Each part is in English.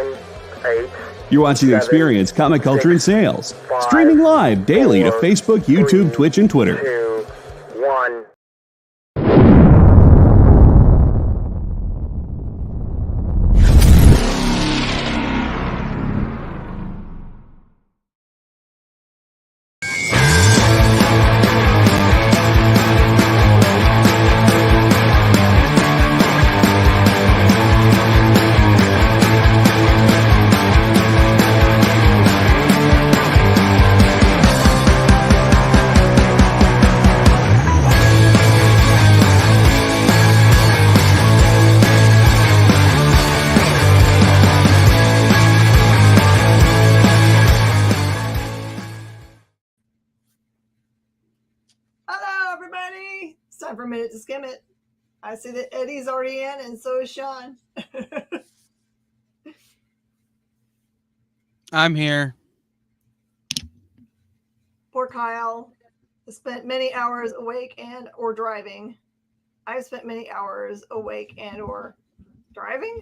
9, 8. You're watching 7, Experience Comic Culture and 6, Sales. 5, Streaming live daily 4, to Facebook, YouTube, 3, Twitch, and Twitter. 2, 1. Hello, everybody. It's time for a Minute to Skim It. I see that Eddie's already in, and so is Sean. I'm here. Poor Kyle has spent many hours awake and or driving. I've spent many hours awake and or driving.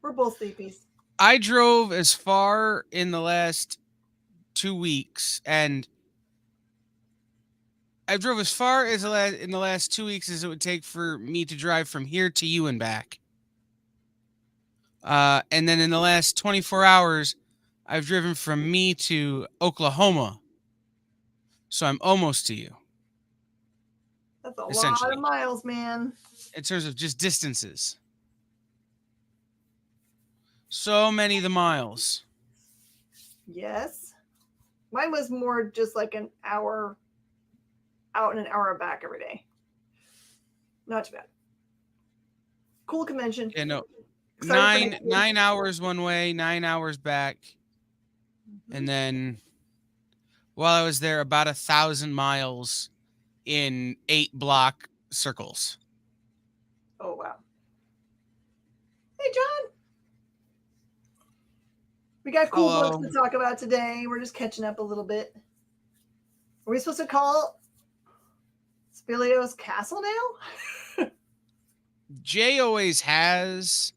We're both sleepies. I drove as far in the last 2 weeks, and I drove as far as in the last 2 weeks as it would take for me to drive from here to you and back. And then in the last 24 hours, I've driven from me to Oklahoma. So I'm almost to you. That's a lot Essentially. of miles, man. In terms of just distances. So many the miles. Yes. Mine was more just like an hour out and an hour back every day. Not too bad. Cool convention. Yeah, no. Excited for next week. 9 hours one way, 9 hours back. And then while I was there, about 1,000 miles in 8 block circles. Oh, wow. Hey, John. We got cool Hello. books to talk about today. We're just catching up a little bit. Are we supposed to call Spilios Castledale? Jay always has.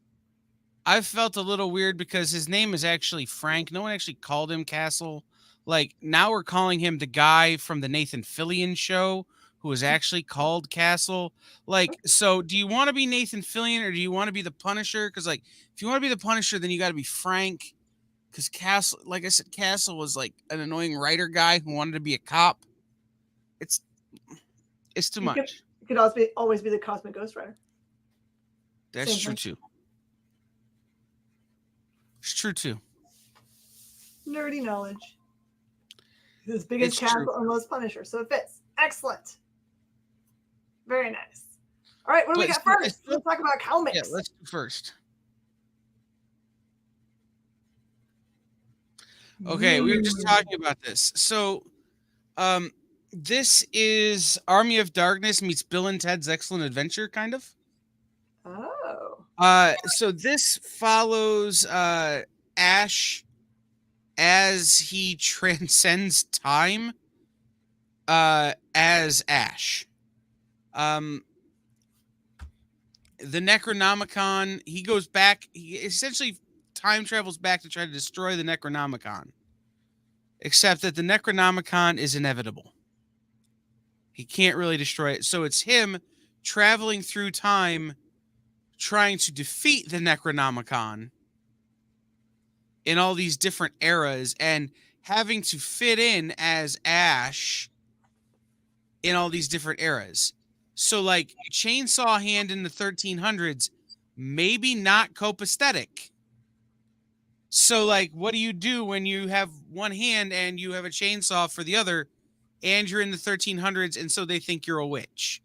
I've felt a little weird because his name is actually Frank. No one actually called him Castle. Like, now we're calling him the guy from the Nathan Fillion show who was actually called Castle. Like, so do you want to be Nathan Fillion or do you want to be the Punisher? Because, like, if you want to be the Punisher, then you got to be Frank. Because Castle, like I said, Castle was like an annoying writer guy who wanted to be a cop. It's too much. You could also always be the Cosmic Ghost Rider. That's Same true, thing. too. It's true, too. Nerdy knowledge. As big as It's Castle true. and most Punisher, so it fits. Excellent. Very nice. All right, what do we got first? Let's talk about comics. Yeah, let's do first. Okay, we were just talking about this. So, this is Army of Darkness meets Bill and Ted's Excellent Adventure, kind of. Oh. So this follows Ash as he transcends time as Ash. The Necronomicon, he goes back, he essentially time travels back to try to destroy the Necronomicon. Except that the Necronomicon is inevitable. He can't really destroy it. So it's him traveling through time trying to defeat the Necronomicon in all these different eras and having to fit in as Ash in all these different eras. So, like, Chainsaw Hand in the 1300s, maybe not copacetic. So, like, what do you do when you have one hand and you have a chainsaw for the other and you're in the 1300s and so they think you're a witch?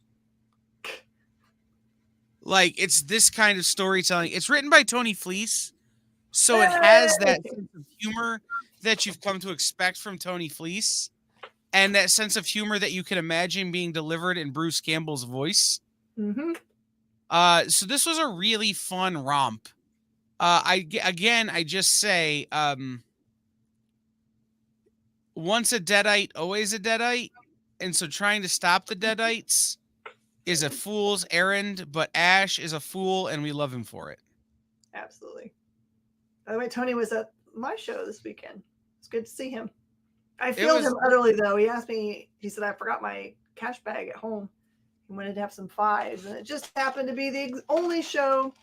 Like, it's this kind of storytelling. It's written by Tony Fleece, so it has that sense of humor that you've come to expect from Tony Fleece and that sense of humor that you can imagine being delivered in Bruce Campbell's voice. Mm-hmm. So this was a really fun romp. I just say, once a Deadite, always a Deadite. And so trying to stop the Deadites is a fool's errand, but Ash is a fool and we love him for it. Absolutely. By the way, Tony was at my show this weekend. It's good to see him. I failed him utterly, though. He asked me, he said, I forgot my cash bag at home. He wanted to have some fives. And it just happened to be the only show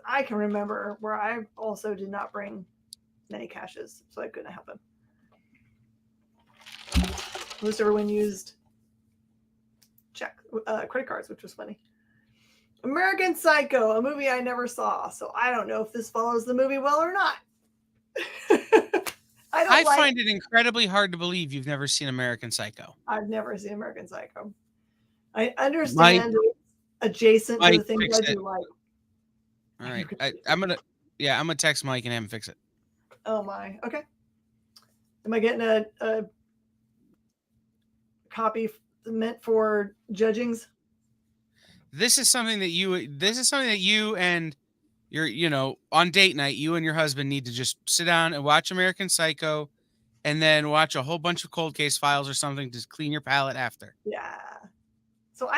I can remember where I also did not bring many cashes. So I couldn't help him. Most everyone used credit cards, which was funny. American Psycho, a movie I never saw. So I don't know if this follows the movie well or not. I find it incredibly hard to believe you've never seen American Psycho. I've never seen American Psycho. I understand it's adjacent to the things I do like. All right. I'm gonna text Mike and have him fix it. Oh my. Okay. Am I getting a copy meant for judgings? This is something that you and your, on date night, you and your husband need to just sit down and watch American Psycho and then watch a whole bunch of Cold Case Files or something to clean your palate after. Yeah. So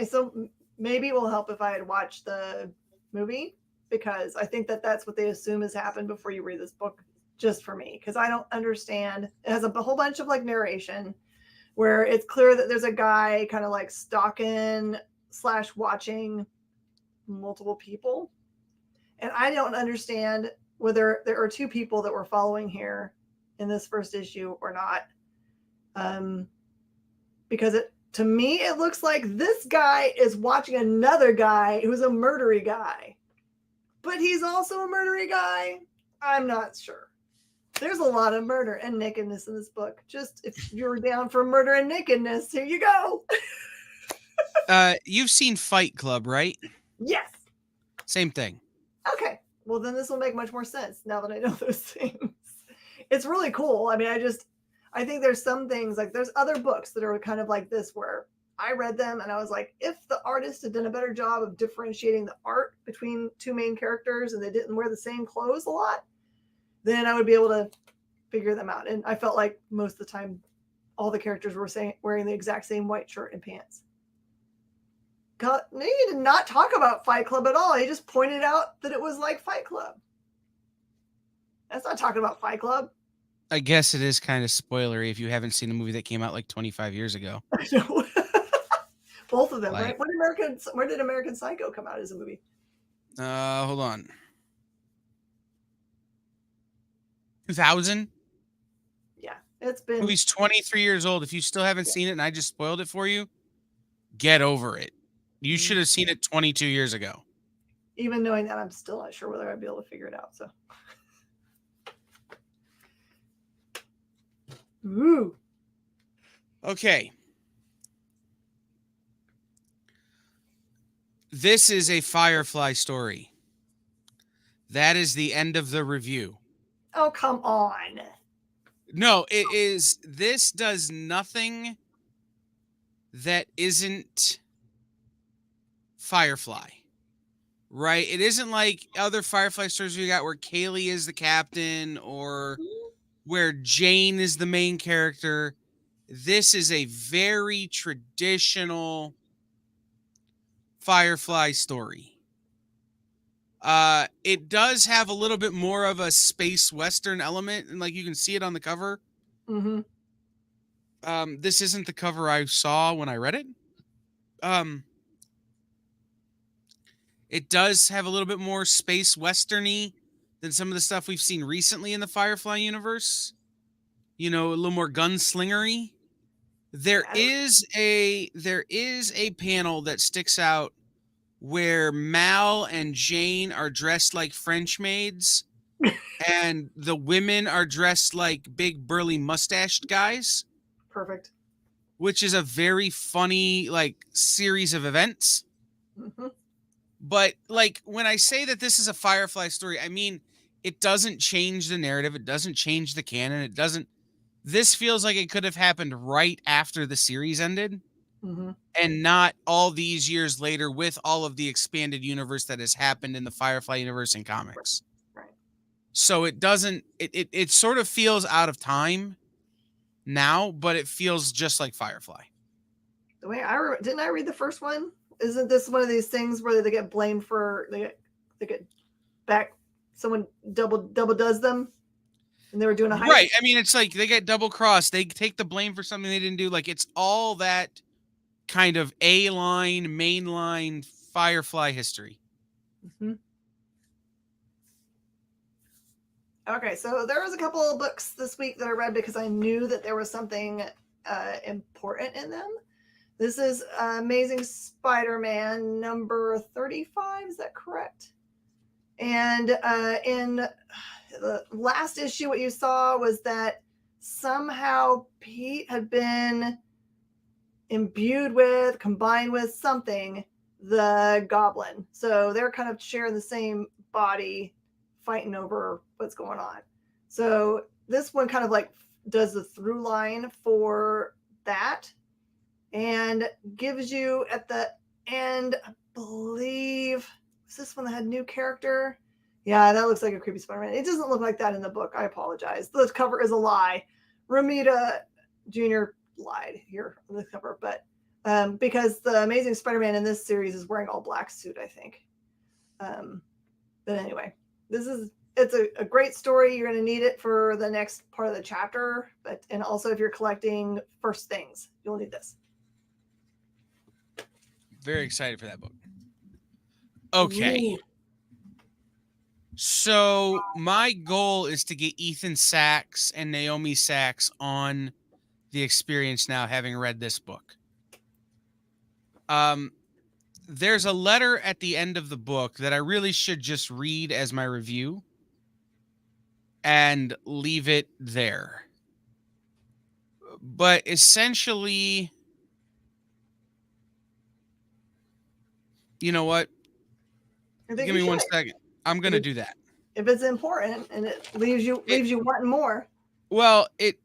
so maybe it will help if I had watched the movie, because I think that's what they assume has happened before you read this book, just for me, because I don't understand. It has a whole bunch of like narration where it's clear that there's a guy kind of like stalking / watching multiple people. And I don't understand whether there are two people that we're following here in this first issue or not. Because to me, it looks like this guy is watching another guy who's a murdery guy. But he's also a murdery guy. I'm not sure. There's a lot of murder and nakedness in this book. Just if you're down for murder and nakedness, here you go. You've seen Fight Club, right? Yes. Same thing. Okay. Well, then this will make much more sense now that I know those things. It's really cool. I mean, I think there's some things, like there's other books that are kind of like this where I read them and I was like, if the artist had done a better job of differentiating the art between two main characters and they didn't wear the same clothes a lot, then I would be able to figure them out. And I felt like most of the time, all the characters were wearing the exact same white shirt and pants. God, he did not talk about Fight Club at all. He just pointed out that it was like Fight Club. That's not talking about Fight Club. I guess it is kind of spoilery if you haven't seen a movie that came out like 25 years ago. I know. Both of them, right? Where did American Psycho come out as a movie? Hold on. 2000? Yeah, it's been. Movie's 23 years old. If you still haven't seen it and I just spoiled it for you, get over it. You should have seen it 22 years ago. Even knowing that, I'm still not sure whether I'd be able to figure it out. So. Ooh. Okay. This is a Firefly story. That is the end of the review. Oh, come on. No, it is. This does nothing that isn't Firefly, right? It isn't like other Firefly stories we got where Kaylee is the captain or where Jane is the main character. This is a very traditional Firefly story. It does have a little bit more of a space western element, and like you can see it on the cover. Mm-hmm. This isn't the cover I saw when I read it. It does have a little bit more space westerny than some of the stuff we've seen recently in the Firefly universe. You know, a little more gunslingery. There is a panel that sticks out where Mal and Jane are dressed like French maids and the women are dressed like big burly mustached guys. Perfect. Which is a very funny like series of events. Mm-hmm. But like when I say that this is a Firefly story, I mean, it doesn't change the narrative. It doesn't change the canon. This feels like it could have happened right after the series ended. Mm-hmm. And not all these years later with all of the expanded universe that has happened in the Firefly universe in comics. Right. So it sort of feels out of time now, but it feels just like Firefly. The way didn't I read the first one? Isn't this one of these things where they get blamed for they get back someone double does them, and they were doing a heist. Right. I mean, it's like they get double crossed. They take the blame for something they didn't do. Like it's all that kind of A-line, mainline Firefly history. Mm-hmm. Okay, so there was a couple of books this week that I read because I knew that there was something important in them. This is Amazing Spider-Man number 35. Is that correct? And in the last issue, what you saw was that somehow Pete had been combined with something, the Goblin. So they're kind of sharing the same body, fighting over what's going on. So this one kind of like does the through line for that and gives you at the end, I believe, was this one that had new character? Yeah, that looks like a creepy Spider-Man. It doesn't look like that in the book. I apologize. The cover is a lie. Romita Jr. lied here on the cover, but because the Amazing Spider-Man in this series is wearing all black suit, I think. But anyway, it's a great story. You're going to need it for the next part of the chapter, and also if you're collecting first things, you'll need this. Very excited for that book. Okay. Ooh. So my goal is to get Ethan Sachs and Naomi Sachs on the experience now, having read this book. There's a letter at the end of the book that I really should just read as my review and leave it there. But essentially, you know what? Give me 1 second. I'm going to do that. If it's important and it leaves you wanting more. Well, it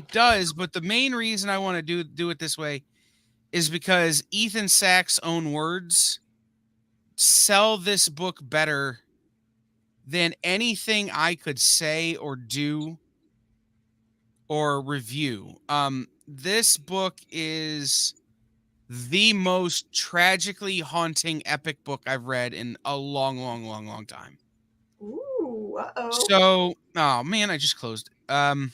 does, but the main reason I want to do it this way is because Ethan Sachs' own words sell this book better than anything I could say or do or review. This book is the most tragically haunting epic book I've read in a long time. Ooh, uh-oh. So, oh man, I just closed it. And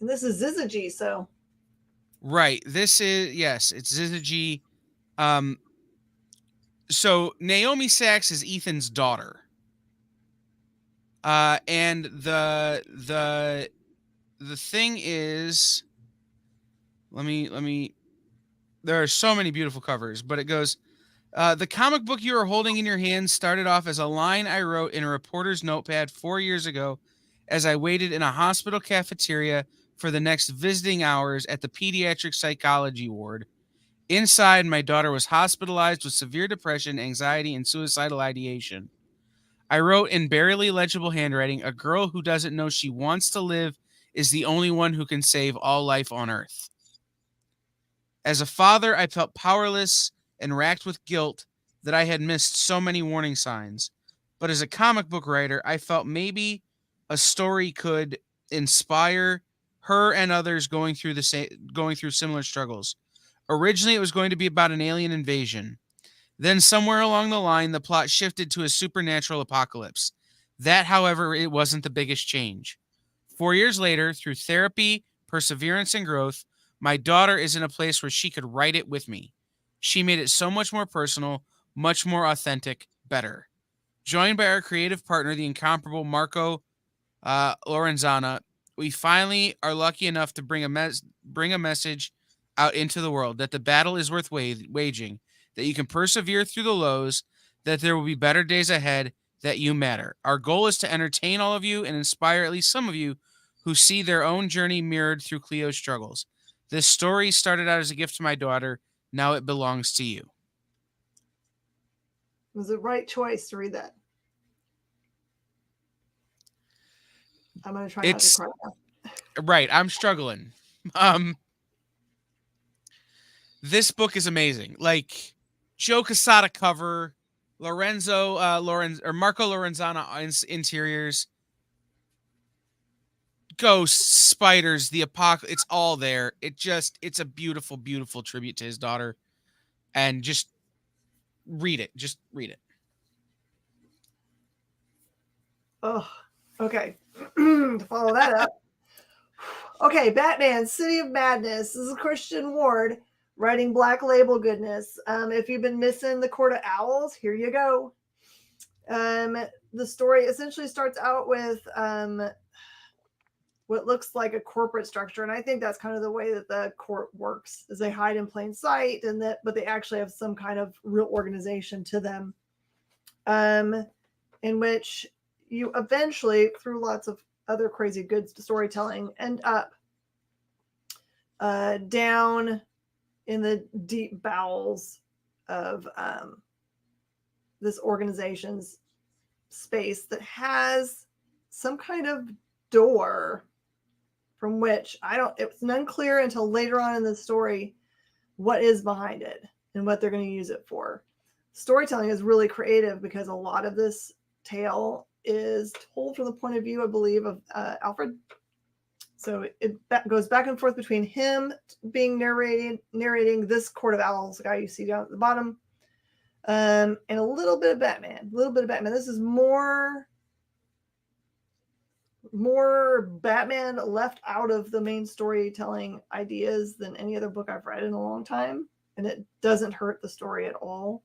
this is Zizaji, so. Right. This is, yes, it's Zizaji. So Naomi Sachs is Ethan's daughter. And the thing is, let me, there are so many beautiful covers, but it goes, the comic book you are holding in your hand started off as a line I wrote in a reporter's notepad 4 years ago as I waited in a hospital cafeteria for the next visiting hours at the pediatric psychology ward. Inside, my daughter was hospitalized with severe depression, anxiety, and suicidal ideation. I wrote in barely legible handwriting, a girl who doesn't know she wants to live is the only one who can save all life on earth. As a father, I felt powerless and racked with guilt that I had missed so many warning signs. But as a comic book writer, I felt maybe a story could inspire her and others going through similar struggles. Originally, it was going to be about an alien invasion. Then somewhere along the line, the plot shifted to a supernatural apocalypse. That, however, it wasn't the biggest change. 4 years later, through therapy, perseverance, and growth, my daughter is in a place where she could write it with me. She made it so much more personal, much more authentic, better. Joined by our creative partner, the incomparable Marco Lorenzana, we finally are lucky enough to bring a message out into the world that the battle is worth waging, that you can persevere through the lows, that there will be better days ahead, that you matter. Our goal is to entertain all of you and inspire at least some of you who see their own journey mirrored through Cleo's struggles. This story started out as a gift to my daughter. Now it belongs to you. It was the right choice to read that. I'm going to try not to cry now. Right. I'm struggling. This book is amazing. Like Joe Quesada cover, Marco Lorenzana interiors, ghosts, spiders, the apocalypse. It's all there. It's a beautiful, beautiful tribute to his daughter. And just read it. Just read it. Oh, okay. To follow that up. Okay, Batman, City of Madness. This is Christian Ward writing Black Label goodness. If you've been missing the Court of Owls, here you go. The story essentially starts out with what looks like a corporate structure, and I think that's kind of the way that the court works, is they hide in plain sight, but they actually have some kind of real organization to them, in which you eventually, through lots of other crazy good storytelling, end up down in the deep bowels of this organization's space that has some kind of door from which it's unclear until later on in the story what is behind it and what they're going to use it for. Storytelling is really creative because a lot of this tale is told from the point of view, I believe, of Alfred. So it goes back and forth between him being narrating this Court of Owls, the guy you see down at the bottom, and a little bit of Batman. This is more Batman left out of the main storytelling ideas than any other book I've read in a long time, and it doesn't hurt the story at all.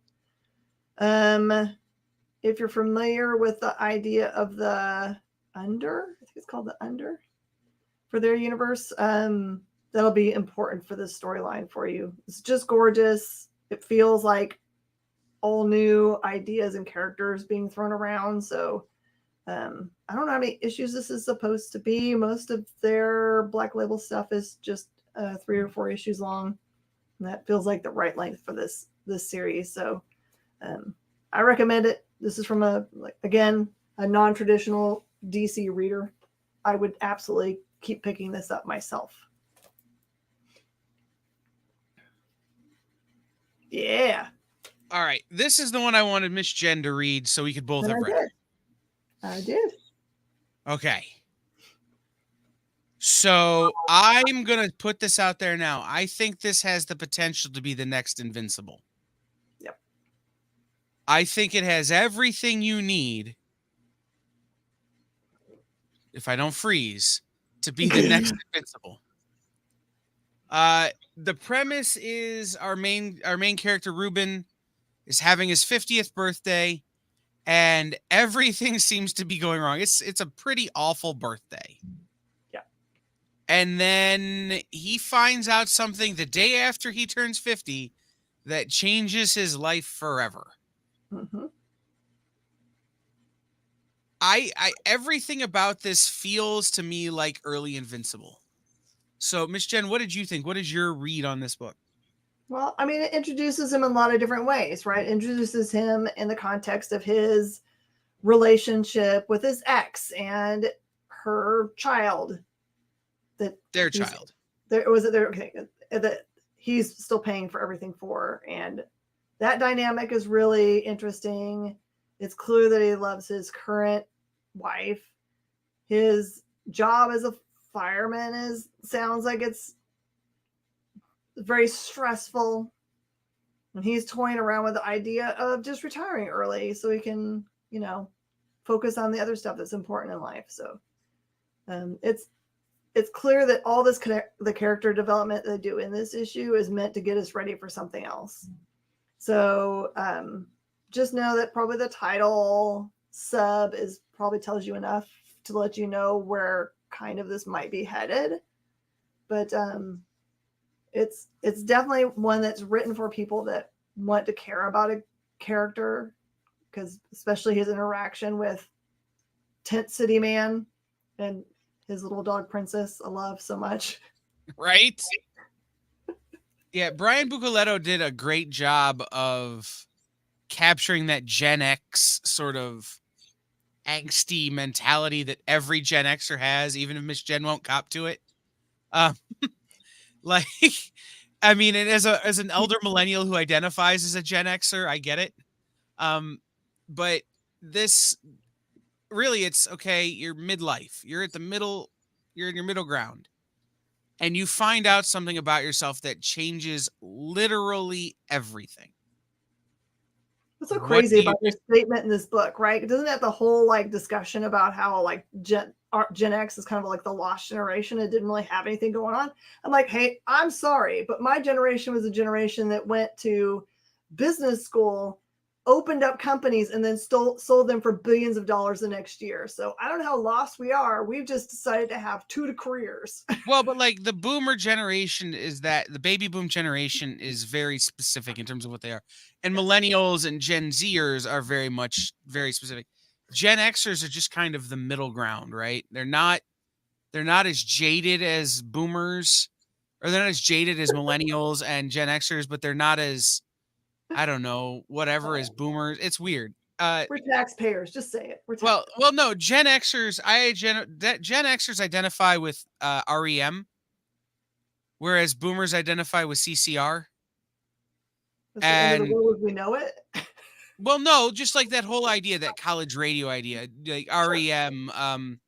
If you're familiar with the idea of the Under, I think it's called the Under for their universe, that'll be important for this storyline for you. It's just gorgeous. It feels like all new ideas and characters being thrown around. So I don't know how many issues this is supposed to be. Most of their Black Label stuff is just 3 or 4 issues long. And that feels like the right length for this series. So I recommend it. This is from a non-traditional DC reader. I would absolutely keep picking this up myself. Yeah. All right. This is the one I wanted Miss Jen to read so we could both have read it. I did. Okay. So I'm going to put this out there now. I think this has the potential to be the next Invincible. Yep. I think it has everything you need, if I don't freeze, to be the next Invincible. The premise is our main character, Ruben, is having his 50th birthday, and everything seems to be going wrong. It's a pretty awful birthday. Yeah. And then he finds out something the day after he turns 50 that changes his life forever. Mm-hmm. I everything about this feels to me like early Invincible. So, Miss Jen, what did you think? What is your read on this book? Well, I mean, it introduces him in a lot of different ways, right? It introduces him in the context of his relationship with his ex and her child. Their child. That he's still paying for everything for. And that dynamic is really interesting. It's clear that he loves his current wife. His job as a fireman sounds like it's very stressful, and he's toying around with the idea of just retiring early so he can, focus on the other stuff that's important in life. So it's clear that all this the character development they do in this issue is meant to get us ready for something else. So just know that probably the title sub probably tells you enough to let you know where kind of this might be headed. But it's definitely one that's written for people that want to care about a character, because especially his interaction with Tent City Man and his little dog Princess, I love so much. Right? Yeah, Brian Bucoletto did a great job of capturing that Gen X sort of angsty mentality that every Gen Xer has, even if Miss Jen won't cop to it. Like, I mean, and as an elder millennial who identifies as a Gen Xer, I get it. But this really, it's okay. You're midlife. You're at the middle. You're in your middle ground, and you find out something about yourself that changes literally everything. What's so What crazy do you about this statement in this book, right? Doesn't that the whole like discussion about how like Gen X is kind of like the lost generation? It didn't really have anything going on. I'm like, hey, I'm sorry, but my generation was a generation that went to business school, opened up companies, and then sold them for billions of dollars the next year. So I don't know how lost we are. We've just decided to have two careers. Well, but like the boomer generation is that the baby boom generation is very specific in terms of what they are. And millennials and Gen Zers are very much very specific. Gen Xers are just kind of the middle ground, right? They're not as jaded as boomers, or they're not as jaded as millennials and Gen Xers, but they're not as, I don't know, whatever as boomers. It's weird. We're taxpayers. Just say it. We're Well, taxpayers. no, Gen Xers, Gen Xers identify with REM, whereas boomers identify with CCR. That's the end of the And world as we know it. well, no, just like that whole idea, that college radio idea, like Sure. REM,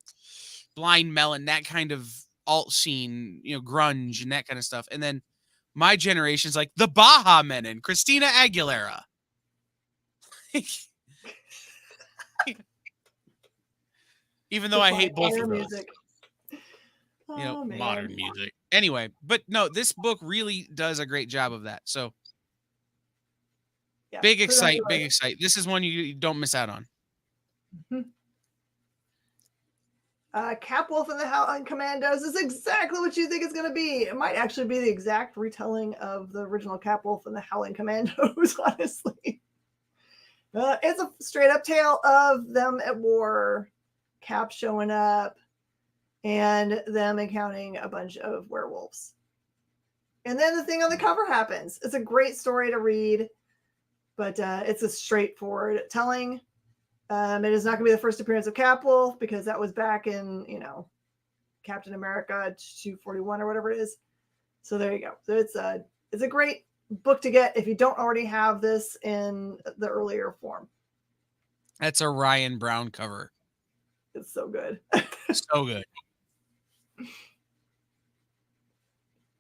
Blind Melon, that kind of alt scene, grunge and that kind of stuff. And then my generation's like the Baha Men and Christina Aguilera. Even though I hate both of those. Music. Oh, man. Modern music. Anyway, but no, this book really does a great job of that. So Yeah, big put it on excite. your list. This is one you don't miss out on. Capwolf and the Howling Commandos is exactly what you think it's going to be. It might actually be the exact retelling of the original Capwolf and the Howling Commandos, honestly. It's a straight up tale of them at war, Cap showing up, and them encountering a bunch of werewolves. And then the thing on the cover happens. It's a great story to read, but it's a straightforward telling. It is not going to be the first appearance of Capwolf because that was back in, Captain America 241 or whatever it is. So there you go. So it's a great book to get if you don't already have this in the earlier form. That's a Ryan Brown cover. It's so good. So good.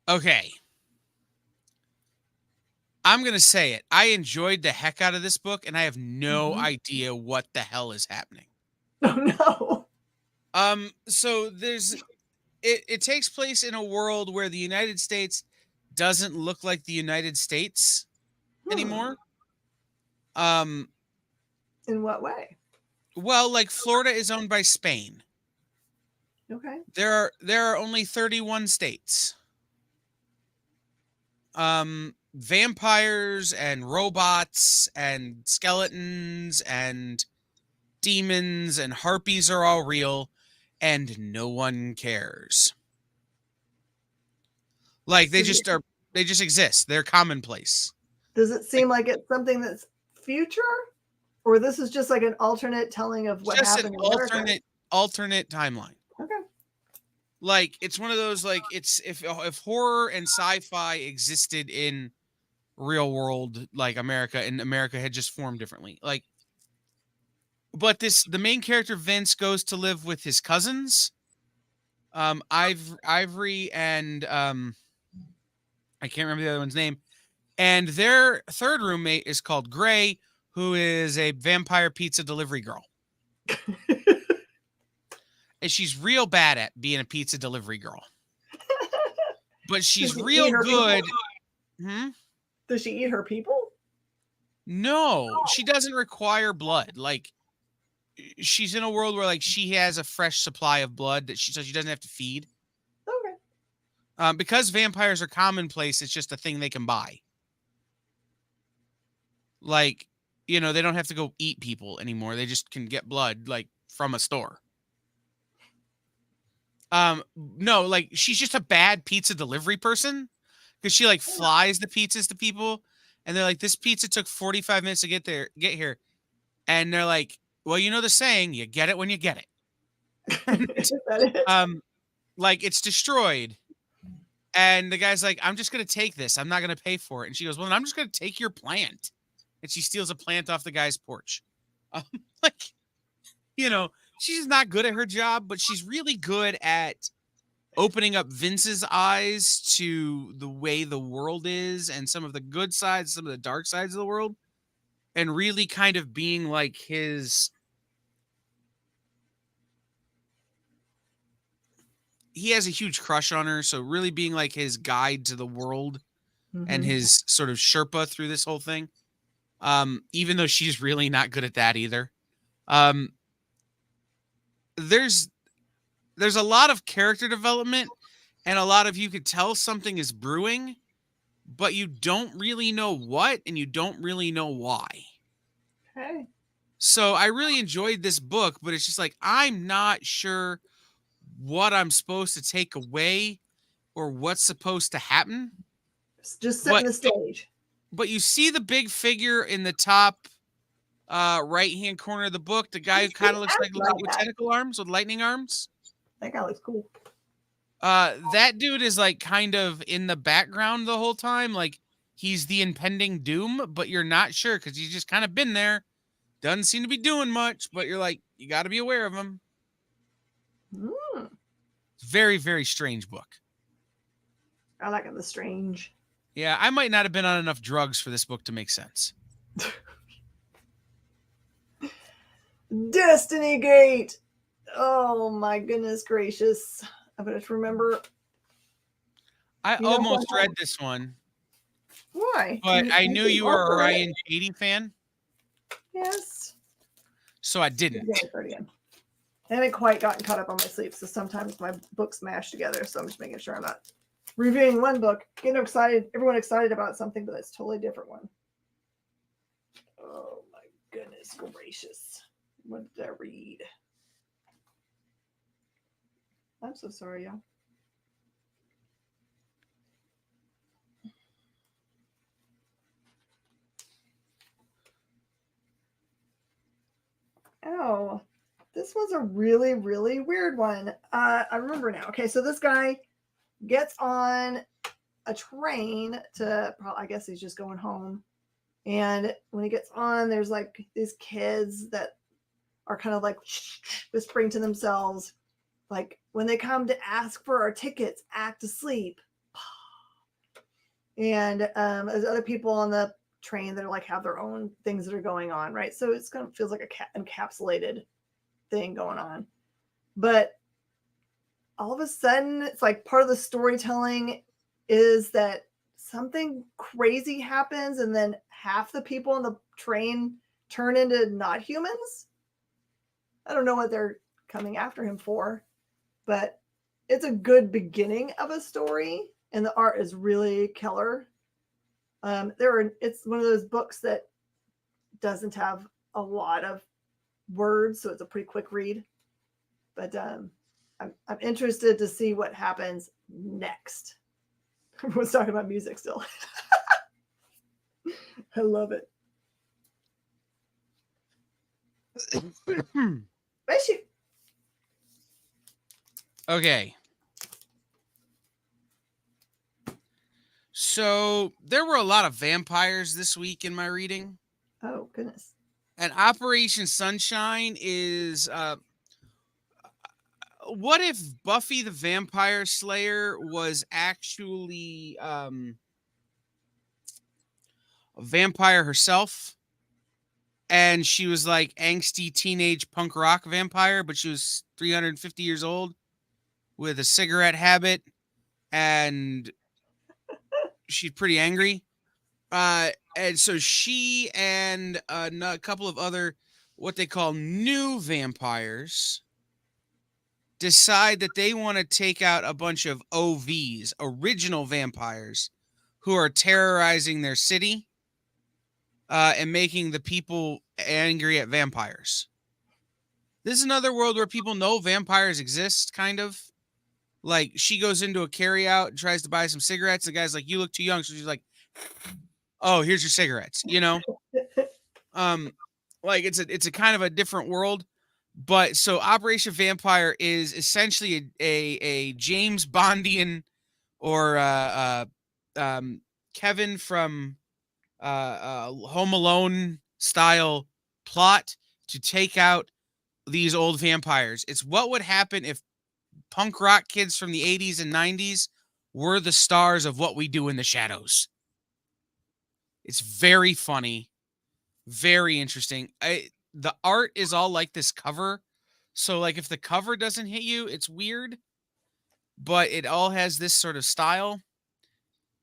Okay. I'm going to say it. I enjoyed the heck out of this book, and I have no idea what the hell is happening. Oh, no. So it takes place in a world where the United States doesn't look like the United States anymore. In what way? Well, like Florida is owned by Spain. Okay. There are only 31 states. Vampires and robots and skeletons and demons and harpies are all real, and no one cares. Like they just exist. They're commonplace. Does it seem like it's something that's future, or this is just like an alternate telling of what Just happened an in America? alternate timeline. Okay. Like it's one of those, like, it's if horror and sci-fi existed in real world, like America, and America had just formed differently. Like, but the main character Vince goes to live with his cousins, Ivory and I can't remember the other one's name, and their third roommate is called Gray, who is a vampire pizza delivery girl. And she's real bad at being a pizza delivery girl. But she's real good. Does she eat her people? No, she doesn't require blood. Like, she's in a world where, like, she has a fresh supply of blood so she doesn't have to feed. Okay. Because vampires are commonplace, it's just a thing they can buy. Like, they don't have to go eat people anymore. They just can get blood, like, from a store. No, like, she's just a bad pizza delivery person because she, like, flies the pizzas to people, and they're like, this pizza took 45 minutes to get here. And they're like, well, you know the saying, you get it when you get it. Is that it? Like, it's destroyed. And the guy's like, I'm just going to take this. I'm not going to pay for it. And she goes, well, then I'm just going to take your plant. And she steals a plant off the guy's porch. Like, she's not good at her job, but she's really good at opening up Vince's eyes to the way the world is and some of the good sides, some of the dark sides of the world. and really kind of being like his. He has a huge crush on her, so really being like his guide to the world and his sort of Sherpa through this whole thing. Even though she's really not good at that either. There's a lot of character development and a lot of you could tell something is brewing, but you don't really know what and you don't really know why. Okay. So I really enjoyed this book, but it's just like I'm not sure what I'm supposed to take away or what's supposed to happen. Just setting the stage. But you see the big figure in the top right-hand corner of the book, the guy who kind of looks like with tentacle arms, with lightning arms. That guy looks cool. That dude is like kind of in the background the whole time. Like he's the impending doom, but you're not sure because he's just kind of been there. Doesn't seem to be doing much, but you're like, you got to be aware of him. It's very, very strange book. I like it, the strange. Yeah, I might not have been on enough drugs for this book to make sense. Destiny Gate. Oh my goodness gracious. I better remember. I almost read this one. Why? But I knew you were a Ryan Katie fan. Yes. So I didn't. I haven't quite gotten caught up on my sleep, so sometimes my books mash together. So I'm just making sure I'm not reviewing one book, getting excited, everyone excited about something, but it's a totally different one. Oh my goodness gracious. What did I read? I'm so sorry, y'all. Oh, this was a really, really weird one. I remember now. Okay, so this guy gets on a train to, I guess he's just going home. And when he gets on, there's like these kids that are kind of like whispering to themselves, like when they come to ask for our tickets, act asleep. And there's other people on the train that are like have their own things that are going on, right? So it's kind of feels like a encapsulated thing going on. But all of a sudden, it's like part of the storytelling is that something crazy happens and then half the people on the train turn into not humans. I don't know what they're coming after him for, but it's a good beginning of a story and the art is really killer. It's one of those books that doesn't have a lot of words, so it's a pretty quick read. But I'm interested to see what happens next. Everyone's talking about music still. I love it. Okay. So there were a lot of vampires this week in my reading. Oh, goodness. And Operation Sunshine is what if Buffy the Vampire Slayer was actually a vampire herself? And she was like angsty teenage punk rock vampire, but she was 350 years old with a cigarette habit and she's pretty angry. And so she and a couple of other what they call new vampires decide that they want to take out a bunch of OVs, original vampires, who are terrorizing their city and making the people angry at vampires. This is another world where people know vampires exist, kind of. Like, she goes into a carryout and tries to buy some cigarettes. The guy's like, you look too young. So she's like, oh, here's your cigarettes, you know? Like, it's a kind of a different world. But so Operation Vampire is essentially a James Bondian or Kevin from Home Alone style plot to take out these old vampires. It's what would happen if punk rock kids from the 80s and 90s were the stars of What We Do in the Shadows. It's very funny. Very interesting. The art is all like this cover. So like if the cover doesn't hit you, it's weird, but it all has this sort of style.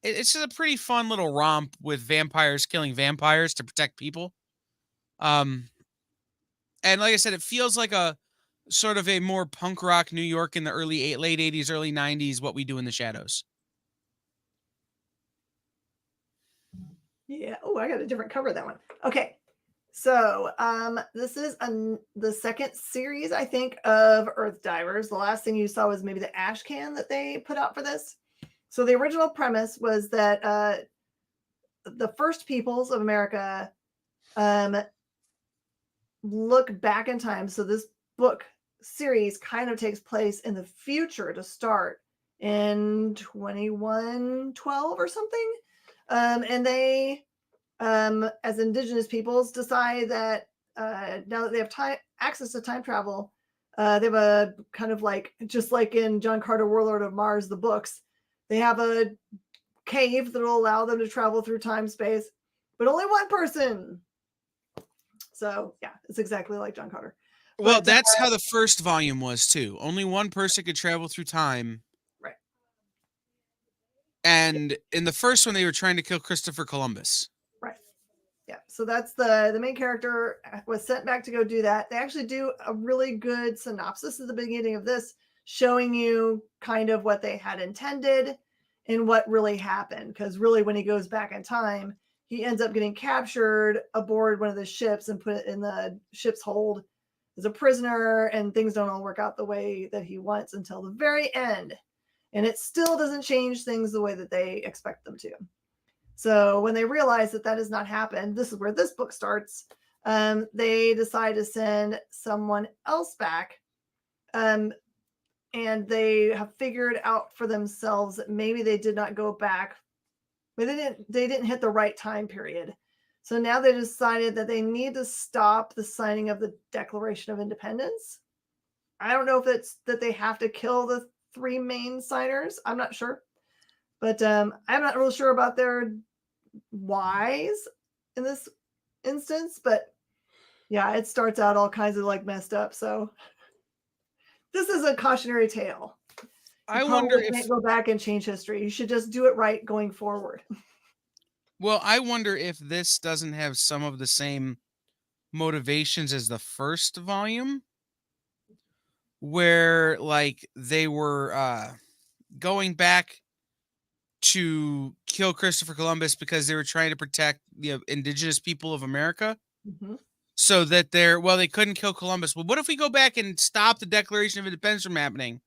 It's just a pretty fun little romp with vampires killing vampires to protect people. Um, and like I said, it feels like a sort of a more punk rock New York in the late 80s, early 90s, What We Do in the Shadows. Yeah. Oh, I got a different cover of that one. Okay. So this is the second series, I think, of Earth Divers. The last thing you saw was maybe the ash can that they put out for this. So the original premise was that the first peoples of America look back in time. So this book series kind of takes place in the future to start in 2112 or something. And they, as indigenous peoples, decide that now that they have access to time travel, they have a kind of like, just like in John Carter, Warlord of Mars, the books, they have a cave that will allow them to travel through time space, but only one person. So yeah, it's exactly like John Carter. Well, that's how the first volume was too. Only one person could travel through time. Right. And in the first one, they were trying to kill Christopher Columbus. Right. Yeah. So that's the main character was sent back to go do that. They actually do a really good synopsis at the beginning of this, showing you kind of what they had intended and what really happened. Because really, when he goes back in time, he ends up getting captured aboard one of the ships and put in the ship's hold as a prisoner, and things don't all work out the way that he wants until the very end. And it still doesn't change things the way that they expect them to. So when they realize that that has not happened, this is where this book starts. They decide to send someone else back. And they have figured out for themselves that maybe they did not go back, but they didn't hit the right time period. So now they decided that they need to stop the signing of the Declaration of Independence. I don't know if it's that they have to kill the three main signers. I'm not sure. But I'm not really sure about their whys in this instance. But yeah, it starts out all kinds of like messed up. So this is a cautionary tale. I wonder if you can't go back and change history. You should just do it right going forward. Well, I wonder if this doesn't have some of the same motivations as the first volume, where like they were going back to kill Christopher Columbus because they were trying to protect the indigenous people of America. Mm-hmm. So that they couldn't kill Columbus. Well, what if we go back and stop the Declaration of Independence from happening?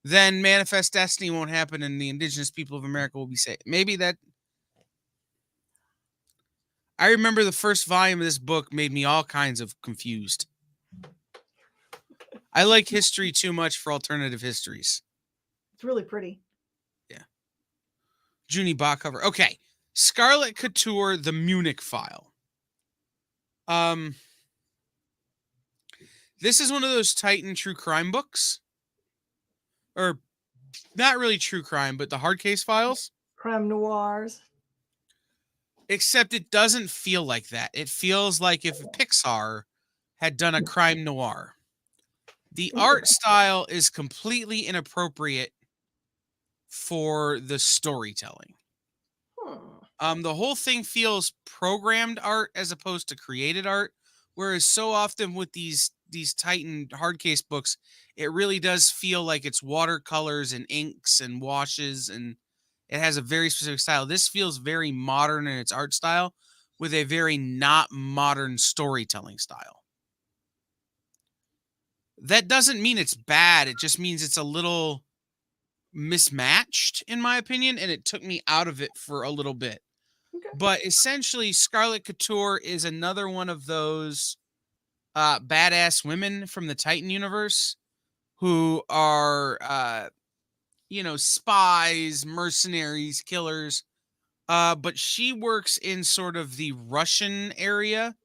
Then Manifest Destiny won't happen and the indigenous people of America will be safe. Maybe that. I remember the first volume of this book made me all kinds of confused. I like history too much for alternative histories. It's really pretty. Yeah. Junie Bach cover. Okay. Scarlet Couture, The Munich File. This is one of those Titan true crime books. Or not really true crime, but the hard case files. Crime noirs. Except it doesn't feel like that. It feels like if Pixar had done a crime noir. The art style is completely inappropriate for the storytelling. The whole thing feels programmed art as opposed to created art, whereas so often with these Titan hard case books, it really does feel like it's watercolors and inks and washes, and it has a very specific style. This feels very modern in its art style with a very not modern storytelling style. That doesn't mean it's bad. It just means it's a little mismatched, in my opinion, and it took me out of it for a little bit. Okay. But essentially, Scarlet Couture is another one of those badass women from the Titan universe who are, spies, mercenaries, killers. But she works in sort of the Russian area,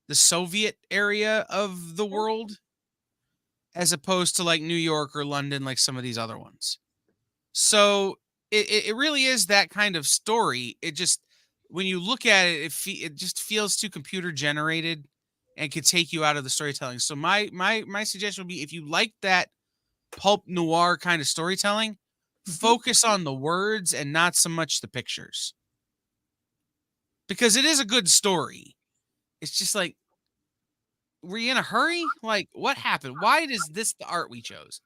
the Soviet area of the world, as opposed to like New York or London, like some of these other ones. So it really is that kind of story. It just, when you look at it, it just feels too computer generated and could take you out of the storytelling. So my suggestion would be, if you like that pulp noir kind of storytelling, focus on the words and not so much the pictures. Because it is a good story. It's just like, were you in a hurry? Like, what happened? Why is this the art we chose?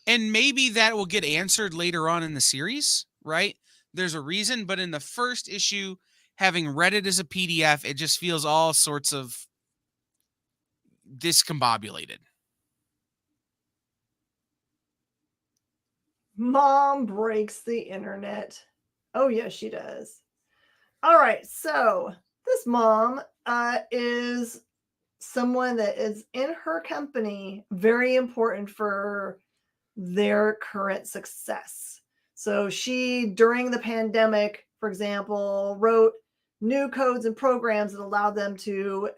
And maybe that will get answered later on in the series, right? There's a reason, but in the first issue, having read it as a PDF, it just feels all sorts of discombobulated. Mom breaks the internet. Oh, yes, she does. All right, so this mom is someone that is in her company, very important for their current success. So she, during the pandemic, for example, wrote new codes and programs that allowed them to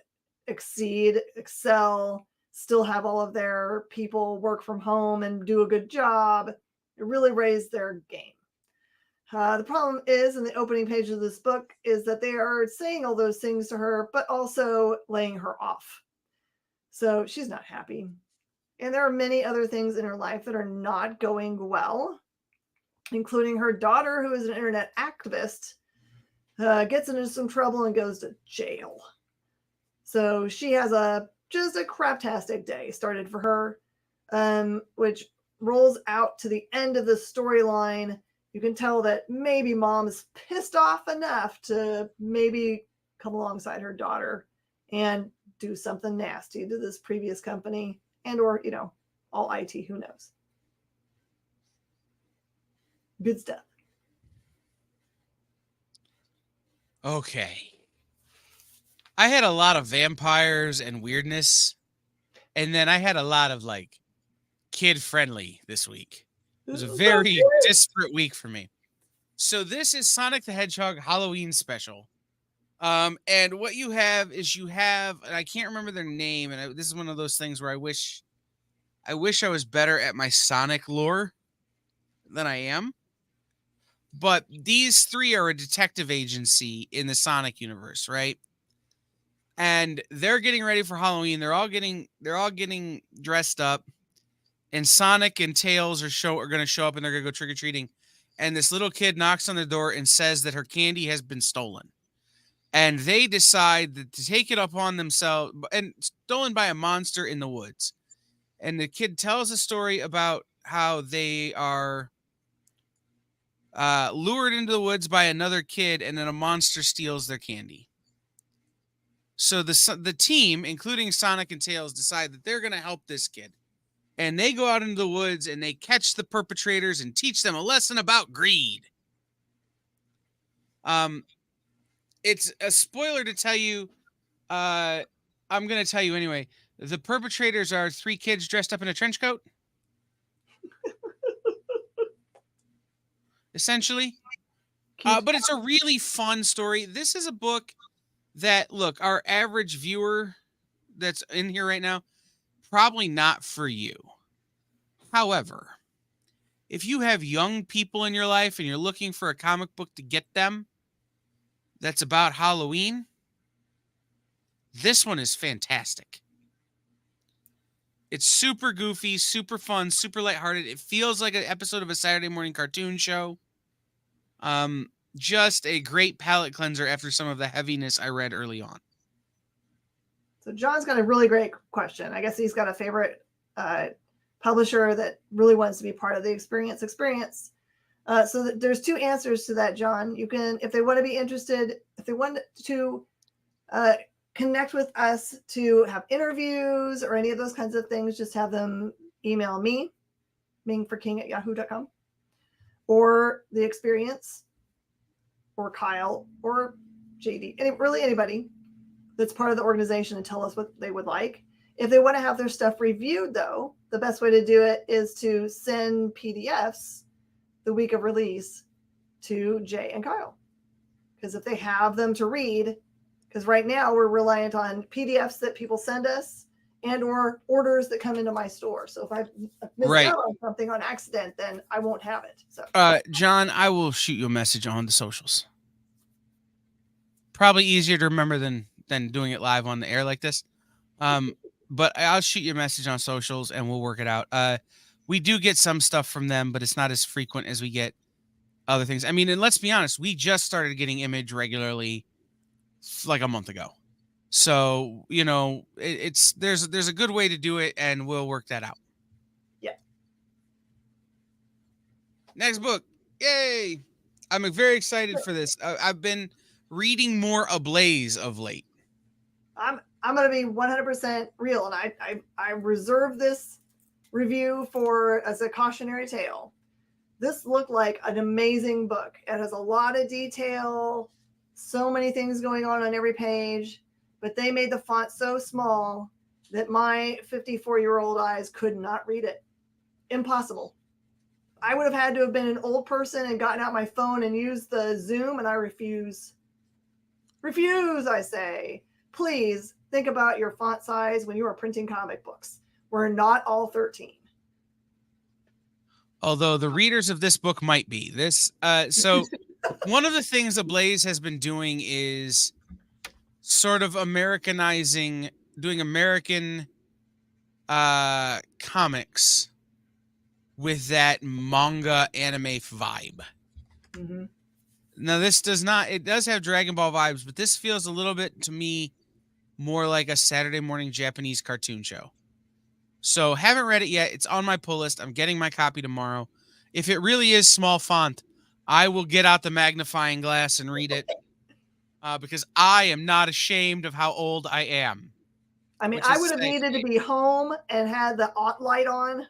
excel, still have all of their people work from home and do a good job. It really raised their game. The problem is, in the opening page of this book, is that they are saying all those things to her, but also laying her off. So she's not happy. And there are many other things in her life that are not going well, including her daughter, who is an internet activist, gets into some trouble and goes to jail. So she has just a craptastic day started for her, which rolls out to the end of the storyline. You can tell that maybe mom is pissed off enough to maybe come alongside her daughter and do something nasty to this previous company and or, all IT, who knows. Good stuff. Okay. I had a lot of vampires and weirdness, and then I had a lot of like kid friendly this week. It was a very disparate week for me. So this is Sonic the Hedgehog Halloween special. And what you have is and I can't remember their name, and this is one of those things where I wish I was better at my Sonic lore than I am. But these three are a detective agency in the Sonic universe, right? And they're getting ready for Halloween. They're all getting dressed up. And Sonic and Tails are going to show up, and they're going to go trick-or-treating. And this little kid knocks on the door and says that her candy has been stolen. And they decide to take it upon themselves, and stolen by a monster in the woods. And the kid tells a story about how they are lured into the woods by another kid, and then a monster steals their candy. So the team, including Sonic and Tails, decide that they're going to help this kid. And they go out into the woods and they catch the perpetrators and teach them a lesson about greed. It's a spoiler to tell you. I'm going to tell you anyway. The perpetrators are three kids dressed up in a trench coat. Essentially. But it's a really fun story. This is a book that, look, our average viewer that's in here right now, probably not for you. However, if you have young people in your life and you're looking for a comic book to get them that's about Halloween, this one is fantastic. It's super goofy, super fun, super lighthearted. It feels like an episode of a Saturday morning cartoon show. Just a great palate cleanser after some of the heaviness I read early on. So John's got a really great question. I guess he's got a favorite publisher that really wants to be part of the experience. So there's two answers to that, John. You can, if they want to be interested, if they want to connect with us to have interviews or any of those kinds of things, just have them email me, mingforking@yahoo.com, or the experience, or Kyle, or JD, really anybody that's part of the organization, and tell us what they would like. If they want to have their stuff reviewed, though, the best way to do it is to send PDFs the week of release to Jay and Kyle. Because if they have them to read, because right now we're reliant on PDFs that people send us and or orders that come into my store. So if I miss out on something on accident, then I won't have it. So, John, I will shoot you a message on the socials. Probably easier to remember than doing it live on the air like this. But I'll shoot you a message on socials and we'll work it out. We do get some stuff from them, but it's not as frequent as we get other things. I mean, and let's be honest, we just started getting Image regularly like a month ago. So, you know, there's a good way to do it and we'll work that out. Yeah. Next book. Yay. I'm very excited for this. I've been reading more Ablaze of late. I'm going to be 100% real, and I reserve this review for as a cautionary tale. This looked like an amazing book. It has a lot of detail, so many things going on every page, but they made the font so small that my 54-year-old eyes could not read it. Impossible. I would have had to have been an old person and gotten out my phone and used the Zoom, and I refuse. Refuse, I say. Please think about your font size when you are printing comic books. We're not all 13. Although the readers of this book might be. So one of the things Ablaze has been doing is sort of Americanizing, doing American comics with that manga anime vibe. Mm-hmm. Now, it does have Dragon Ball vibes, but this feels a little bit to me more like a Saturday morning Japanese cartoon show. So haven't read it yet. It's on my pull list. I'm getting my copy tomorrow. If it really is small font, I will get out the magnifying glass and read it because I am not ashamed of how old I am. I mean, I would have needed to be home and had the light on.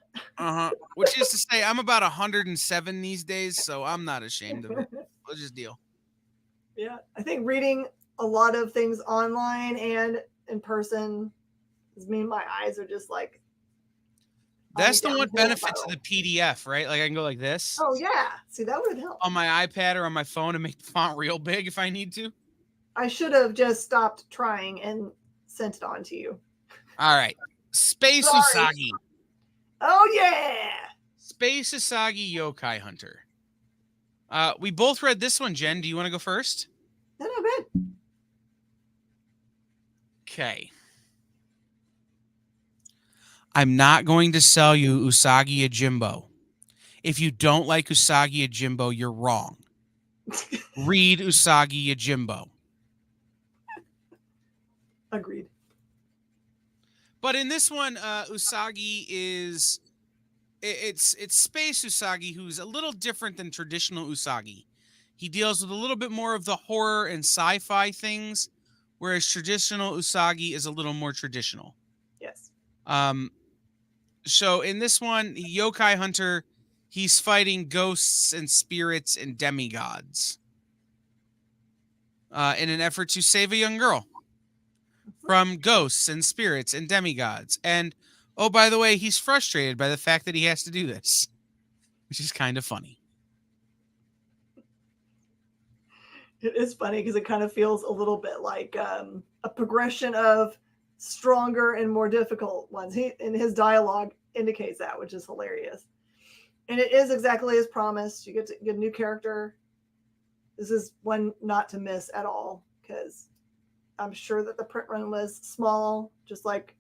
Which is to say, I'm about 107 these days, so I'm not ashamed of it. We'll just deal. Yeah, I think reading a lot of things online and in person, my eyes are just like. That's the one benefit to the PDF, right? Like I can go like this. Oh yeah, see that would have helped on my iPad or on my phone and make the font real big if I need to. I should have just stopped trying and sent it on to you. All right, Space Sorry. Usagi. Oh yeah, Space Usagi Yokai Hunter. We both read this one, Jen. Do you want to go first? No, good. Okay. I'm not going to sell you Usagi Yojimbo. If you don't like Usagi Yojimbo, you're wrong. Read Usagi Yojimbo. Agreed. But in this one, Usagi is it's Space Usagi, who's a little different than traditional Usagi. He deals with a little bit more of the horror and sci-fi things, whereas traditional Usagi is a little more traditional. Yes. So in this one, Yokai Hunter, he's fighting ghosts and spirits and demigods in an effort to save a young girl from ghosts and spirits and demigods. And, oh, by the way, he's frustrated by the fact that he has to do this, which is kind of funny. It is funny because it kind of feels a little bit like a progression of stronger and more difficult ones. In his dialogue indicates that, which is hilarious. And it is exactly as promised. You get a new character. This is one not to miss at all because I'm sure that the print run was small, just like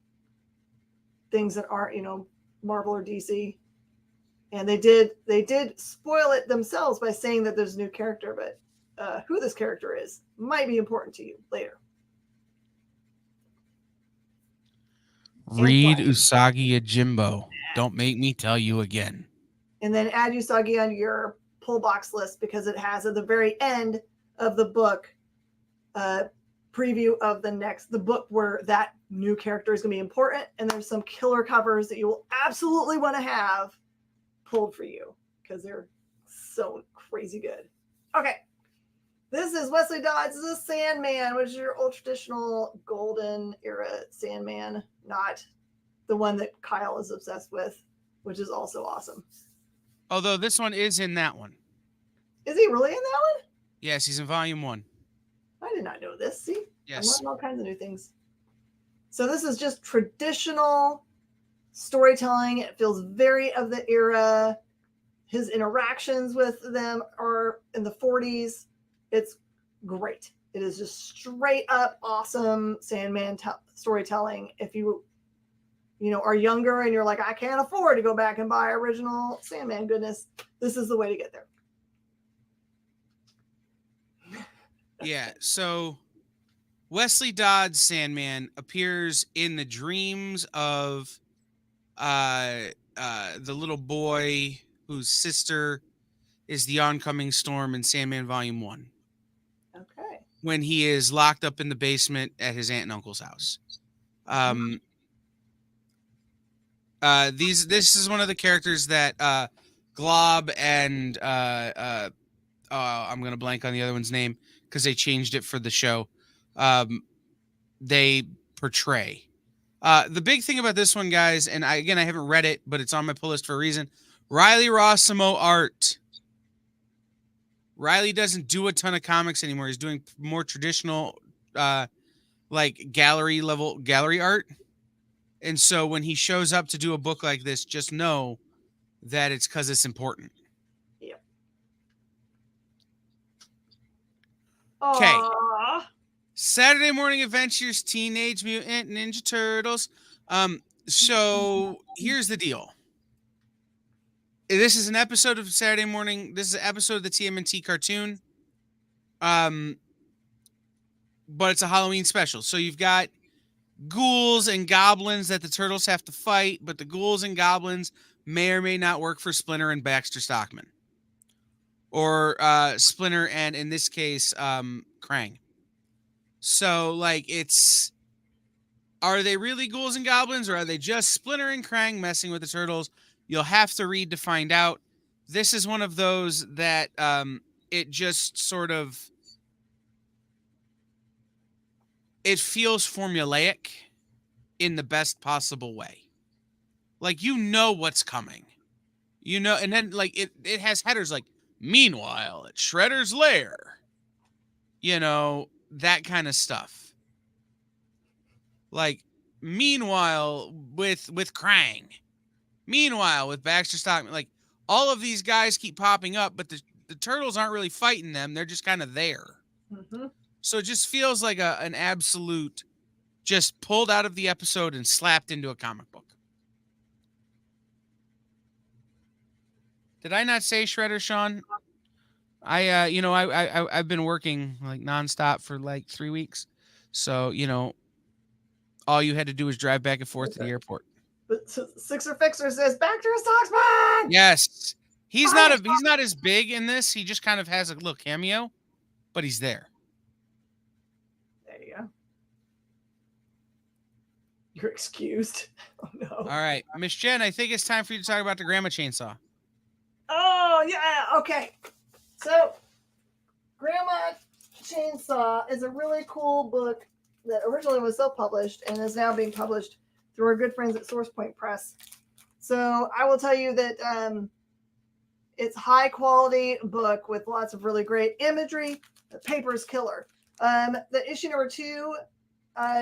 things that aren't, Marvel or DC. And they did spoil it themselves by saying that there's a new character, but who this character is might be important to you later. Read Usagi Yojimbo. Don't make me tell you again. And then add Usagi on your pull box list because it has at the very end of the book preview of the book where that new character is going to be important. And there's some killer covers that you will absolutely want to have pulled for you because they're so crazy good. Okay. This is Wesley Dodds' The Sandman, which is your old traditional golden era Sandman, not the one that Kyle is obsessed with, which is also awesome. Although this one is in that one. Is he really in that one? Yes, he's in volume 1. I did not know this. See? Yes. I'm learning all kinds of new things. So this is just traditional storytelling. It feels very of the era. His interactions with them are in the 40s. It's great. It is just straight up awesome Sandman storytelling. If you are younger and you're like, I can't afford to go back and buy original Sandman goodness, this is the way to get there. Yeah, so Wesley Dodd's Sandman appears in the dreams of the little boy whose sister is the oncoming storm in Sandman Volume 1. Okay. When he is locked up in the basement at his aunt and uncle's house. This is one of the characters that Glob and I'm gonna blank on the other one's name because they changed it for the show. They portray. The big thing about this one, guys, and I haven't read it, but it's on my pull list for a reason. Riley Rossimo art. Riley doesn't do a ton of comics anymore. He's doing more traditional, like gallery art. And so when he shows up to do a book like this, just know that it's because it's important. Yep. Okay. Aww. Saturday Morning Adventures, Teenage Mutant Ninja Turtles. So here's the deal. This is an episode of Saturday Morning. This is an episode of the TMNT cartoon. But it's a Halloween special. So you've got ghouls and goblins that the turtles have to fight, but the ghouls and goblins may or may not work for Splinter and Baxter Stockman. Or Splinter and, in this case, Krang. So, like, are they really ghouls and goblins, or are they just Splinter and Krang messing with the turtles? You'll have to read to find out. This is one of those that it just sort of, it feels formulaic in the best possible way. Like, you know what's coming. And then, like, it has headers like, meanwhile, at Shredder's lair. That kind of stuff. Like, meanwhile, with Krang. Meanwhile, with Baxter Stockman. Like, all of these guys keep popping up, but the turtles aren't really fighting them. They're just kind of there. Mm-hmm. So it just feels like an absolute, just pulled out of the episode and slapped into a comic book. Did I not say Shredder, Sean? I've been working like nonstop for like 3 weeks. So, all you had to do was drive back and forth to the airport. But Sixer Fixer says, back to his Socksman! Yes. He's not as big in this. He just kind of has a little cameo, but he's there. There you go. You're excused. Oh, no. All right. Miss Jen, I think it's time for you to talk about the Grandma Chainsaw. Oh, yeah. Okay. So, Grandma Chainsaw is a really cool book that originally was self-published and is now being published through our good friends at SourcePoint Press. So, I will tell you that it's a high-quality book with lots of really great imagery. The paper is killer. The issue number 2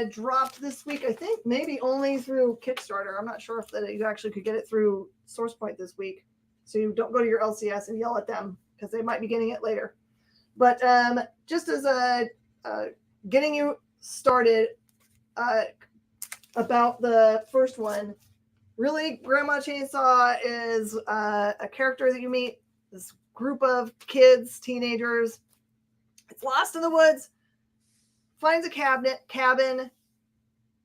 dropped this week, I think, maybe only through Kickstarter. I'm not sure if you actually could get it through SourcePoint this week. So you don't go to your LCS and yell at them because they might be getting it later. But just as getting you started about the first one, really, Grandma Chainsaw is a character that you meet, this group of kids, teenagers. It's lost in the woods, finds a cabin,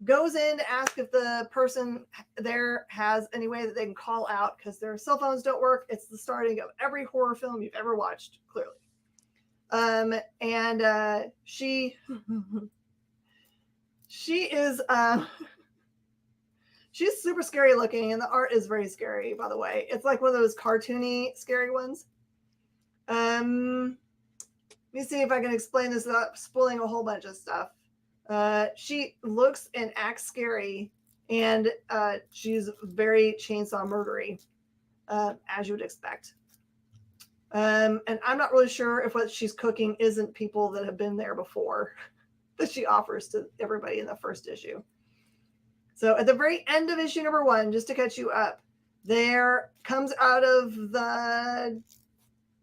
goes in to ask if the person there has any way that they can call out because their cell phones don't work. It's the starting of every horror film you've ever watched, clearly. She is she's super scary looking, and the art is very scary, by the way. It's like one of those cartoony scary ones. Let me see if I can explain this without spoiling a whole bunch of stuff. She looks and acts scary, and she's very chainsaw murdery, as you would expect. And I'm not really sure if what she's cooking isn't people that have been there before that she offers to everybody in the first issue. So at the very end of issue number 1, just to catch you up, there comes out of the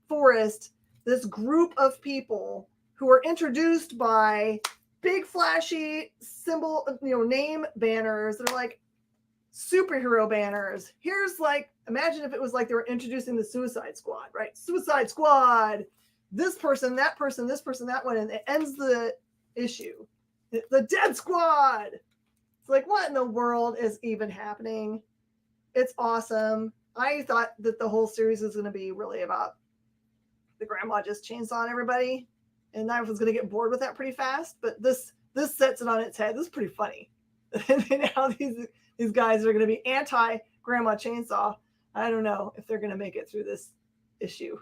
forest this group of people who are introduced by big flashy symbol, name banners. They're like superhero banners. Here's like, imagine if it was like they were introducing the Suicide Squad, right? Suicide Squad, this person, that person, this person, that one, and it ends the issue. The Dead Squad. It's like, what in the world is even happening? It's awesome. I thought that the whole series was going to be really about the grandma just chainsawing everybody, and I was going to get bored with that pretty fast. But this sets it on its head. This is pretty funny. And now these guys are going to be anti grandma chainsaw. I don't know if they're going to make it through this issue.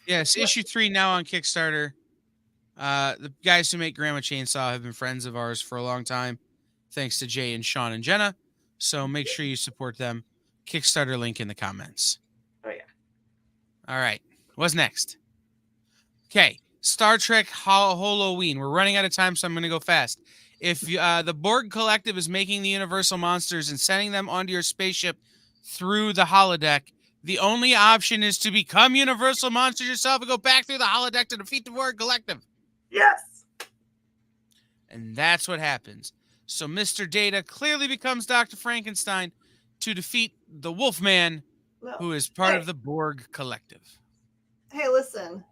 Yes, issue 3 now on Kickstarter. The guys who make Grandma Chainsaw have been friends of ours for a long time, thanks to Jay and Sean and Jenna. So make sure you support them. Kickstarter link in the comments. Oh, yeah. All right. What's next? Okay. Star Trek Halloween. We're running out of time, so I'm going to go fast. If the Borg Collective is making the Universal Monsters and sending them onto your spaceship through the holodeck, the only option is to become Universal Monsters yourself and go back through the holodeck to defeat the Borg Collective. Yes. And that's what happens. So Mr. Data clearly becomes Dr. Frankenstein to defeat the Wolfman, who is part of the Borg Collective. Hey, listen.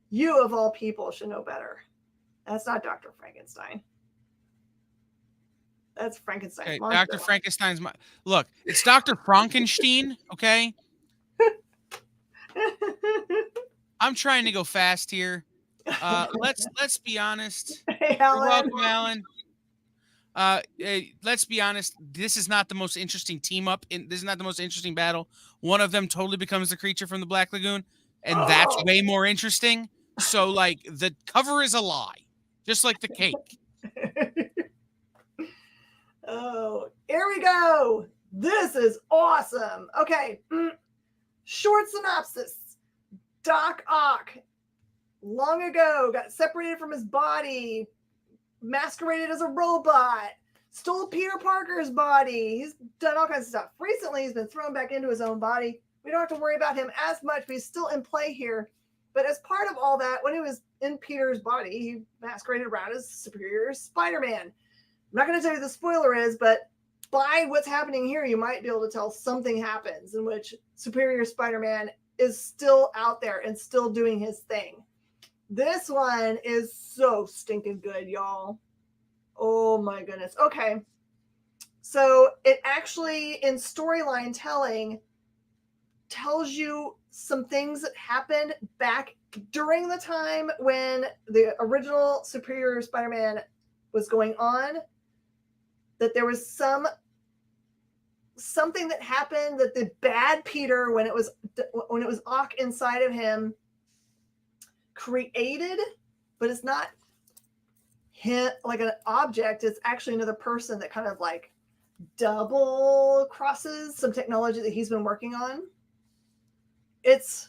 You, of all people, should know better. That's not Dr. Frankenstein. That's Frankenstein's Okay, monster. Dr. Frankenstein's... Look, it's Dr. Frankenstein, okay? I'm trying to go fast here. Let's be honest. Hey, Alan. You're welcome, Alan. Let's be honest. This is not the most interesting team up. This is not the most interesting battle. One of them totally becomes the creature from the Black Lagoon, and that's way more interesting. So, like, the cover is a lie, just like the cake. Oh, here we go. This is awesome. Okay. Short synopsis. Doc Ock, long ago, got separated from his body, masqueraded as a robot, stole Peter Parker's body. He's done all kinds of stuff. Recently, he's been thrown back into his own body. We don't have to worry about him as much, but he's still in play here. But as part of all that, when he was in Peter's body, he masqueraded around as Superior Spider-Man. I'm not going to tell you the spoiler is, but by what's happening here, you might be able to tell something happens in which Superior Spider-Man is still out there and still doing his thing. This one is so stinking good, y'all. Oh my goodness. Okay. So it actually, in storyline telling, tells you some things that happened back during the time when the original Superior Spider-Man was going on, that there was something that happened that the bad Peter, when it was Ock inside of him, created, but it's not him like an object. It's actually another person that kind of like double crosses some technology that he's been working on. It's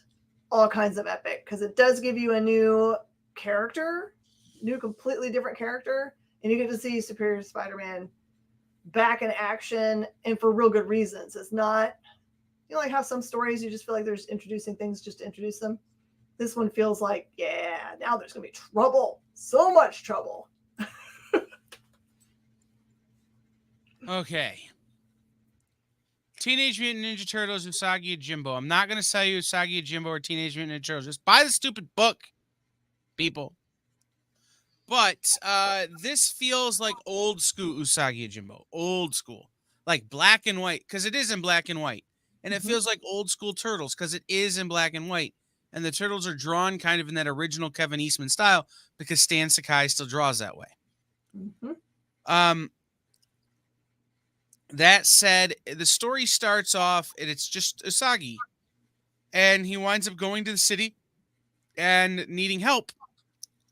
all kinds of epic because it does give you a new character, new completely different character, and you get to see Superior Spider-Man back in action, and for real good reasons. It's not, like how some stories you just feel like they're just introducing things just to introduce them. This one feels like, yeah, now there's gonna be trouble, so much trouble. Okay. Teenage Mutant Ninja Turtles, Usagi and Jimbo. I'm not gonna sell you Usagi and Jimbo or Teenage Mutant Ninja Turtles. Just buy the stupid book, people. But this feels like old school Usagi and Jimbo. Old school. Like black and white, because it is in black and white. And it feels like old school Turtles, because it is in black and white. And the Turtles are drawn kind of in that original Kevin Eastman style, because Stan Sakai still draws that way. That said, the story starts off, and it's just Usagi. And he winds up going to the city and needing help.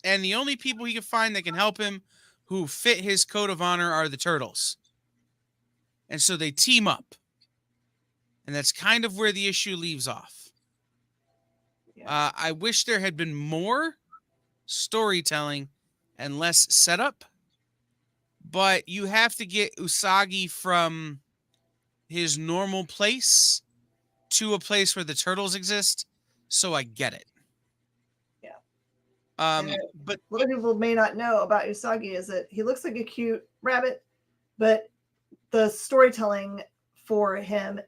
And the only people he can find that can help him who fit his code of honor are the Turtles. And so they team up. And that's kind of where the issue leaves off. Yeah. I wish there had been more storytelling and less setup. But you have to get Usagi from his normal place to a place where the Turtles exist. So I get it. But a lot of people may not know about Usagi is that he looks like a cute rabbit, but the storytelling for him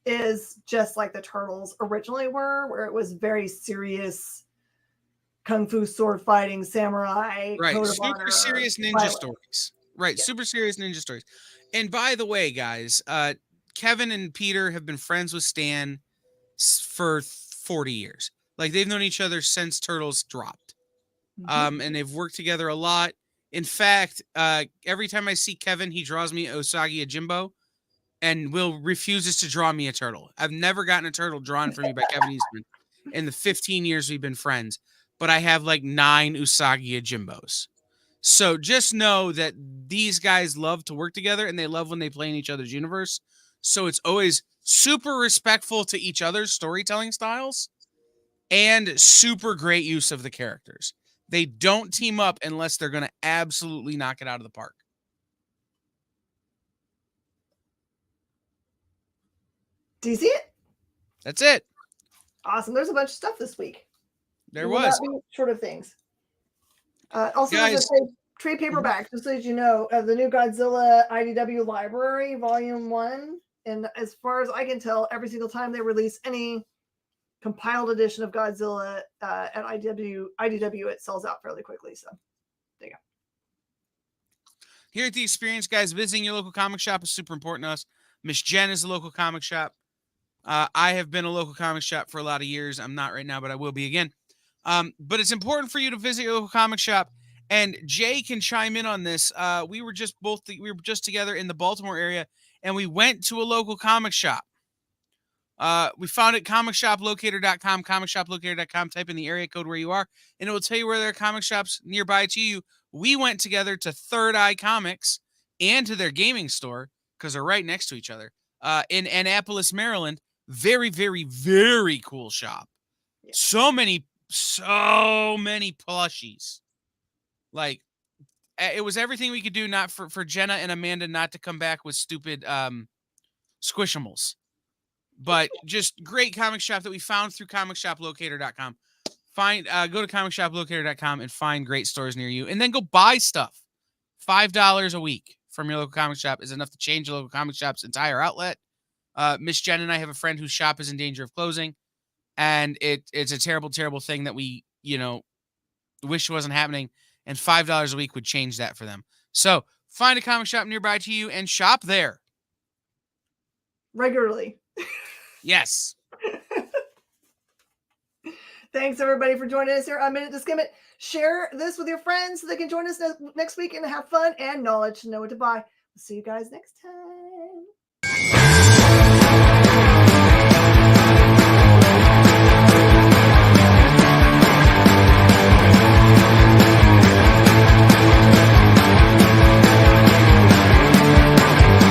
is just like the turtles originally were, where it was very serious kung fu sword fighting, samurai, right, code of super honor, serious ninja violence. stories. Right, Yeah. super serious ninja stories. And by the way, guys, Kevin and Peter have been friends with Stan for 40 years. Like they've known each other since Turtles dropped. And they've worked together a lot. In fact, every time I see Kevin, he draws me Usagi Ajimbo, and refuses to draw me a turtle. I've never gotten a turtle drawn for me by Kevin Eastman in the 15 years we've been friends, but I have like 9 Usagi Ajimbos. So just know that these guys love to work together, and they love when they play in each other's universe. So it's always super respectful to each other's storytelling styles and super great use of the characters. They don't team up unless they're going to absolutely knock it out of the park. Do you see it? That's it. Awesome. There's a bunch of stuff this week. There We will was. not be short of things. Also, Guys. there's a trade paperback, just so as you know, of the new Godzilla IDW Library, Volume 1. And as far as I can tell, every single time they release any compiled edition of Godzilla at IDW, it sells out fairly quickly. So there you go. Here at The Experience, guys, visiting your local comic shop is super important to us. Miss Jen is a local comic shop. I have been a local comic shop for a lot of years. I'm not right now, but I will be again. But it's important for you to visit your local comic shop. And Jay can chime in on this. We were just together in the Baltimore area, and we went to a local comic shop. We found it comicshoplocator.com, comicshoplocator.com. Type in the area code where you are, and it will tell you where there are comic shops nearby to you. We went together to Third Eye Comics and to their gaming store because they're right next to each other in Annapolis, Maryland. Very, very, very cool shop. Yeah. So many plushies. Like, it was everything we could do not for Jenna and Amanda not to come back with stupid squishimals. But just great comic shop that we found through comicshoplocator.com. Go to comicshoplocator.com and find great stores near you, and then go buy stuff. $5 a week from your local comic shop is enough to change your local comic shop's entire outlet. Miss Jen and I have a friend whose shop is in danger of closing, and it's a terrible, terrible thing that we, wish wasn't happening, and $5 a week would change that for them. So find a comic shop nearby to you and shop there. Regularly. Yes. Thanks, everybody, for joining us here on Minute to Skim It. Share this with your friends so they can join us next week and have fun and knowledge to know what to buy. We'll see you guys next time.